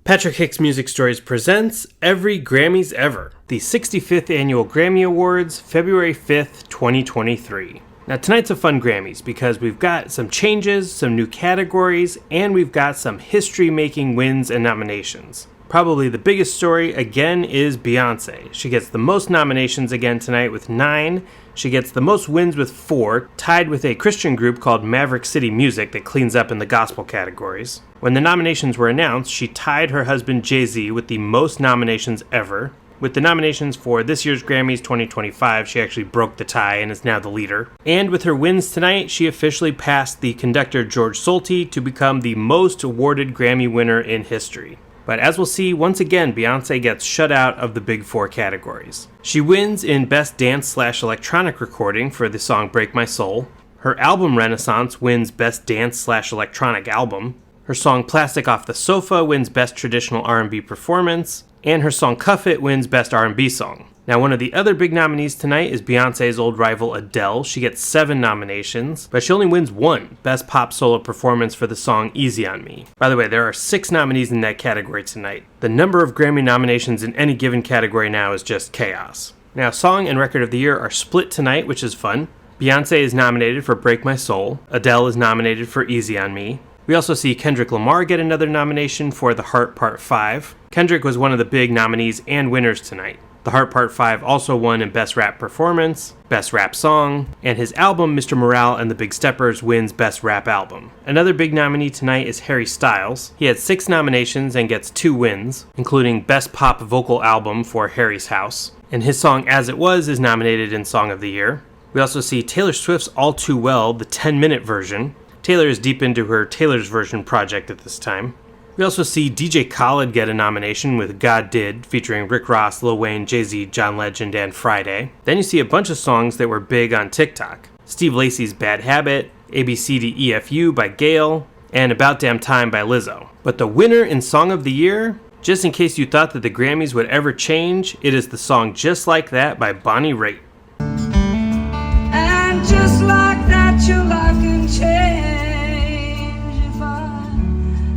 Patrick Hicks Music Stories presents Every Grammys Ever, the 65th Annual Grammy Awards, February 5th, 2023. Now tonight's a fun Grammys because we've got some changes, some new categories, and we've got some history-making wins and nominations. Probably the biggest story, again, is Beyonce. She gets the most nominations again tonight with 9. She gets the most wins with 4, tied with a Christian group called Maverick City Music that cleans up in the gospel categories. When the nominations were announced, she tied her husband Jay-Z with the most nominations ever. With the nominations for this year's Grammys 2025, she actually broke the tie and is now the leader. And with her wins tonight, she officially passed the conductor George Solti to become the most awarded Grammy winner in history. But as we'll see, once again, Beyonce gets shut out of the big 4 categories. She wins in Best Dance/Electronic Recording for the song Break My Soul. Her album Renaissance wins Best Dance/Electronic Album. Her song Plastic Off the Sofa wins Best Traditional R&B Performance. And her song Cuff It wins Best R&B Song. Now, one of the other big nominees tonight is Beyonce's old rival Adele. She gets 7 nominations, but she only wins 1, Best Pop Solo Performance for the song Easy on Me. By the way, there are 6 nominees in that category tonight. The number of Grammy nominations in any given category now is just chaos. Now, Song and Record of the Year are split tonight, which is fun. Beyonce is nominated for Break My Soul. Adele is nominated for Easy on Me. We also see Kendrick Lamar get another nomination for The Heart Part 5. Kendrick was one of the big nominees and winners tonight. The Heart Part 5 also won in Best Rap Performance, Best Rap Song, and his album Mr. Morale and the Big Steppers wins Best Rap Album. Another big nominee tonight is Harry Styles. He had 6 nominations and gets 2 wins, including Best Pop Vocal Album for Harry's House. And his song As It Was is nominated in Song of the Year. We also see Taylor Swift's All Too Well, the 10-minute version. Taylor is deep into her Taylor's Version project at this time. We also see DJ Khaled get a nomination with God Did, featuring Rick Ross, Lil Wayne, Jay-Z, John Legend, and Friday. Then you see a bunch of songs that were big on TikTok. Steve Lacy's Bad Habit, ABCDEFU by Gayle, and About Damn Time by Lizzo. But the winner in Song of the Year, just in case you thought that the Grammys would ever change, it is the song Just Like That by Bonnie Raitt. And just like that your life can change if I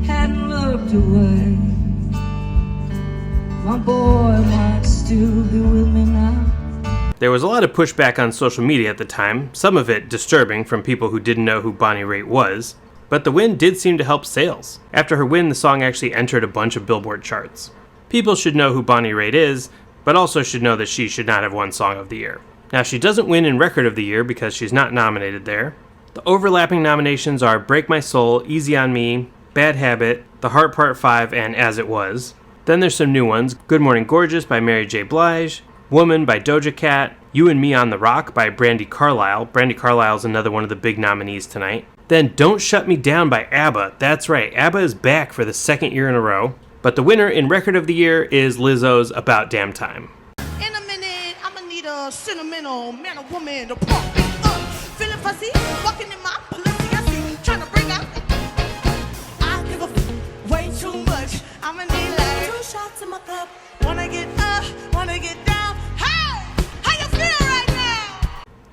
hadn't looked away. My boy might still be with me now. There was a lot of pushback on social media at the time, some of it disturbing from people who didn't know who Bonnie Raitt was, but the win did seem to help sales. After her win, the song actually entered a bunch of Billboard charts. People should know who Bonnie Raitt is, but also should know that she should not have won Song of the Year. Now, she doesn't win in Record of the Year because she's not nominated there. The overlapping nominations are Break My Soul, Easy on Me, Bad Habit, The Heart Part 5, and As It Was. Then there's some new ones, Good Morning Gorgeous by Mary J. Blige, Woman by Doja Cat, You and Me on the Rock by Brandi Carlile. Brandi Carlile is another one of the big nominees tonight. Then Don't Shut Me Down by ABBA. That's right, ABBA is back for the 2nd year in a row. But the winner in Record of the Year is Lizzo's About Damn Time. In a minute, I'ma need a sentimental man or woman to pump me up. Feeling fussy, walking in my pussy, trying to bring out. I give a way too much. I'ma need like 2 shots in my cup. Wanna get up, wanna get down. Hey, how you feel right now?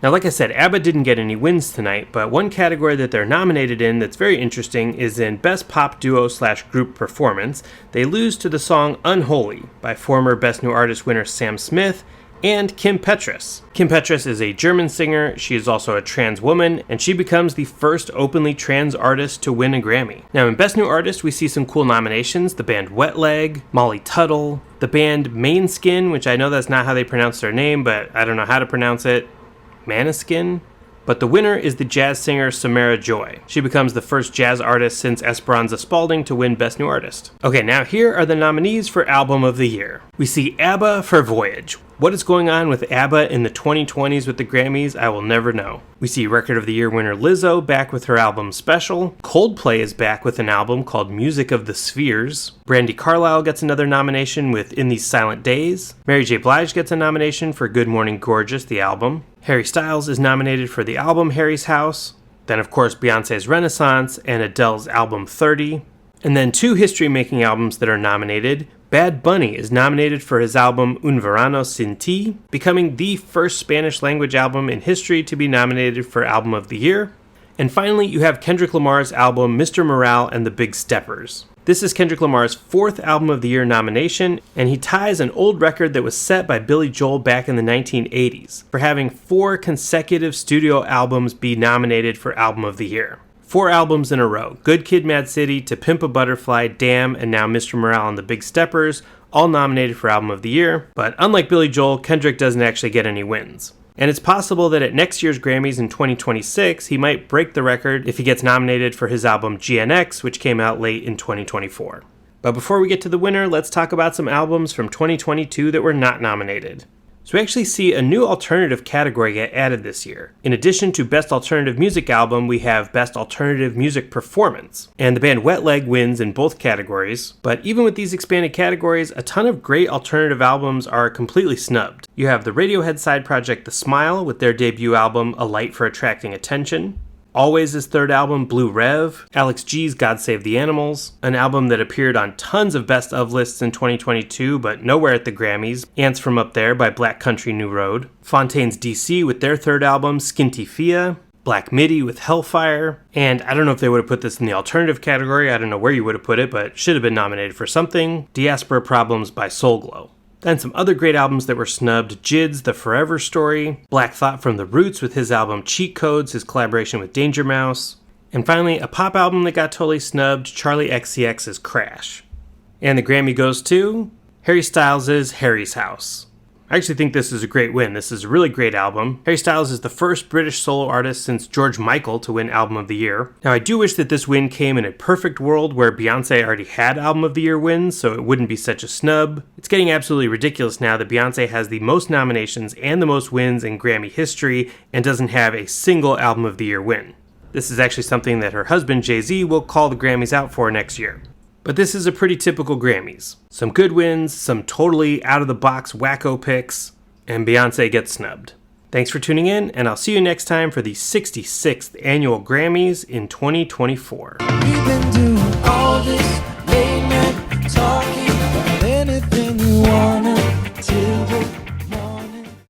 Now, like I said, ABBA didn't get any wins tonight, but one category that they're nominated in that's very interesting is in Best Pop Duo/Group Performance. They lose to the song Unholy by former Best New Artist winner Sam Smith and Kim Petras. Kim Petras is a German singer, she is also a trans woman, and she becomes the first openly trans artist to win a Grammy. Now in Best New Artist, we see some cool nominations, the band Wet Leg, Molly Tuttle, the band Maneskin, which I know that's not how they pronounce their name, but I don't know how to pronounce it, Maneskin? But the winner is the jazz singer Samara Joy. She becomes the first jazz artist since Esperanza Spalding to win Best New Artist. Okay, now here are the nominees for Album of the Year. We see ABBA for Voyage. What is going on with ABBA in the 2020s with the Grammys, I will never know. We see Record of the Year winner Lizzo back with her album Special. Coldplay is back with an album called Music of the Spheres. Brandi Carlile gets another nomination with In These Silent Days. Mary J. Blige gets a nomination for Good Morning Gorgeous, the album. Harry Styles is nominated for the album Harry's House. Then, of course, Beyonce's Renaissance and Adele's album 30. And then 2 history-making albums that are nominated. Bad Bunny is nominated for his album Un Verano Sin Ti, becoming the first Spanish-language album in history to be nominated for Album of the Year. And finally, you have Kendrick Lamar's album Mr. Morale and the Big Steppers. This is Kendrick Lamar's 4th Album of the Year nomination, and he ties an old record that was set by Billy Joel back in the 1980s for having 4 consecutive studio albums be nominated for Album of the Year. 4 albums in a row: Good Kid, Mad City, To Pimp a Butterfly, Damn, and now Mr. Morale and the Big Steppers, all nominated for Album of the Year. But unlike Billy Joel, Kendrick doesn't actually get any wins. And it's possible that at next year's Grammys in 2026, he might break the record if he gets nominated for his album GNX, which came out late in 2024. But before we get to the winner, let's talk about some albums from 2022 that were not nominated. So we actually see a new alternative category get added this year. In addition to Best Alternative Music Album, we have Best Alternative Music Performance. And the band Wet Leg wins in both categories. But even with these expanded categories, a ton of great alternative albums are completely snubbed. You have the Radiohead side project The Smile with their debut album A Light for Attracting Attention. Always' third album, Blue Rev, Alex G's God Save the Animals, an album that appeared on tons of best of lists in 2022 but nowhere at the Grammys, Ants From Up There by Black Country New Road, Fontaine's DC with their third album, Skinty Fia, Black Midi with Hellfire, and I don't know if they would have put this in the alternative category, I don't know where you would have put it, but it should have been nominated for something, Diaspora Problems by Soulglow. Then some other great albums that were snubbed: Jid's The Forever Story, Black Thought from The Roots with his album Cheat Codes, his collaboration with Danger Mouse, and finally a pop album that got totally snubbed, Charli XCX's Crash. And the Grammy goes to Harry Styles' Harry's House. I actually think this is a great win. This is a really great album. Harry Styles is the first British solo artist since George Michael to win Album of the Year. Now, I do wish that this win came in a perfect world where Beyonce already had Album of the Year wins, so it wouldn't be such a snub. It's getting absolutely ridiculous now that Beyonce has the most nominations and the most wins in Grammy history and doesn't have a single Album of the Year win. This is actually something that her husband Jay-Z will call the Grammys out for next year. But this is a pretty typical Grammys. Some good wins, some totally out-of-the-box wacko picks, and Beyonce gets snubbed. Thanks for tuning in, and I'll see you next time for the 66th Annual Grammys in 2024. We've been doing all this